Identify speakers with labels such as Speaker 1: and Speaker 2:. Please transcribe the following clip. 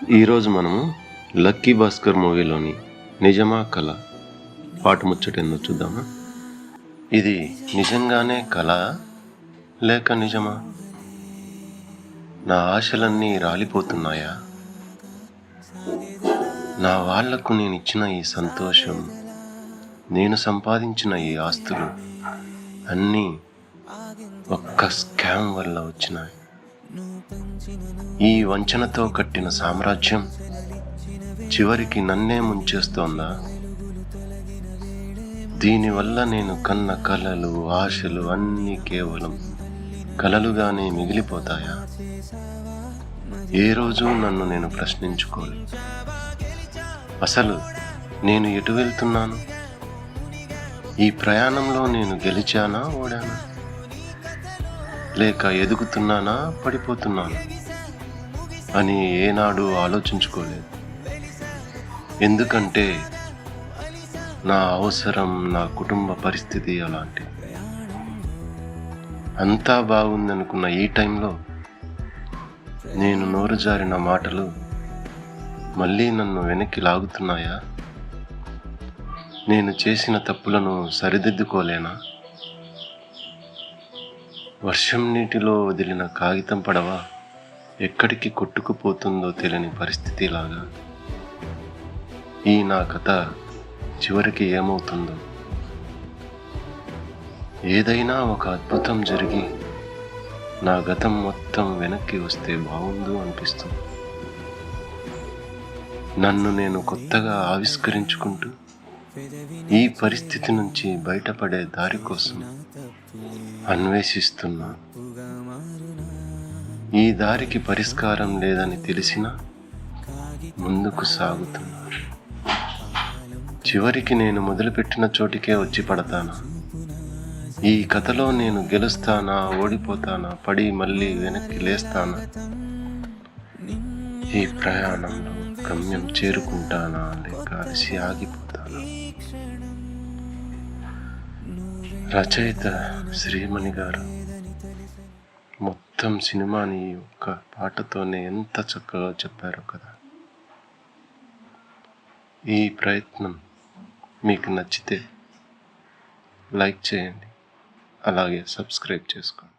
Speaker 1: ఈరోజు మనము లక్కీ భాస్కర్ మూవీలోని నిజమా కళ పాట ముచ్చటేందో చూద్దామా. ఇది నిజంగానే కళ లేక నిజమా? నా ఆశలన్నీ రాలిపోతున్నాయా? నా వాళ్లకు నేను ఇచ్చిన ఈ సంతోషం, నేను సంపాదించిన ఈ ఆస్తులు అన్నీ ఒక్క స్కామ్ వల్ల వచ్చినాయి. ఈ వంచనతో కట్టిన సామ్రాజ్యం చివరికి నన్నే ముంచేస్తోందా? దీనివల్ల నేను కన్న కలలు, ఆశలు అన్నీ కేవలం కలలుగానే మిగిలిపోతాయా? ఏ రోజు నన్ను నేను ప్రశ్నించుకోలేదు. అసలు నేను ఎటు వెళ్తున్నాను? ఈ ప్రయాణంలో నేను గెలిచానా, ఓడానా? లేక ఎదుగుతున్నానా, పడిపోతున్నానా అని ఏనాడు ఆలోచించుకోలేదు. ఎందుకంటే నా అవసరం, నా కుటుంబ పరిస్థితి అలాంటి. అంతా బాగుందనుకున్న ఈ టైంలో నేను నోరు జారిన మాటలు మళ్ళీ నన్ను వెనక్కి లాగుతున్నాయా? నేను చేసిన తప్పులను సరిదిద్దుకోలేనా? వర్షం నీటిలో వదిలిన కాగితం పడవ ఎక్కడికి కొట్టుకుపోతుందో తెలియని పరిస్థితిలాగా ఈ నా కథ చివరికి ఏమవుతుందో. ఏదైనా ఒక అద్భుతం జరిగి నా గతం మొత్తం వెనక్కి వస్తే బాగుండు అనిపిస్తుంది. నన్ను నేను కొత్తగా ఆవిష్కరించుకుంటూ ఈ పరిస్థితి నుంచి బయటపడే దారి కోసం అన్వేషిస్తున్నా. ఈ దారికి పరిష్కారం లేదని తెలిసినా ముందుకు సాగుతున్నా. చివరికి నేను మొదలుపెట్టిన చోటికే వచ్చి పడతానా? ఈ కథలో నేను గెలుస్తానా, ఓడిపోతానా, పడి మళ్ళీ వెనక్కి లేస్తానా? ఈ ప్రయాణంలో గమ్యం చేరుకుంటానా, లేక అలసి ఆగిపోతానా? రచయిత శ్రీమణి గారు మొత్తం సినిమాని ఒక్క పాటతోనే ఎంత చక్కగా చెప్పారో కదా. ఈ ప్రయత్నం మీకు నచ్చితే లైక్ చేయండి, అలాగే సబ్స్క్రైబ్ చేసుకోండి.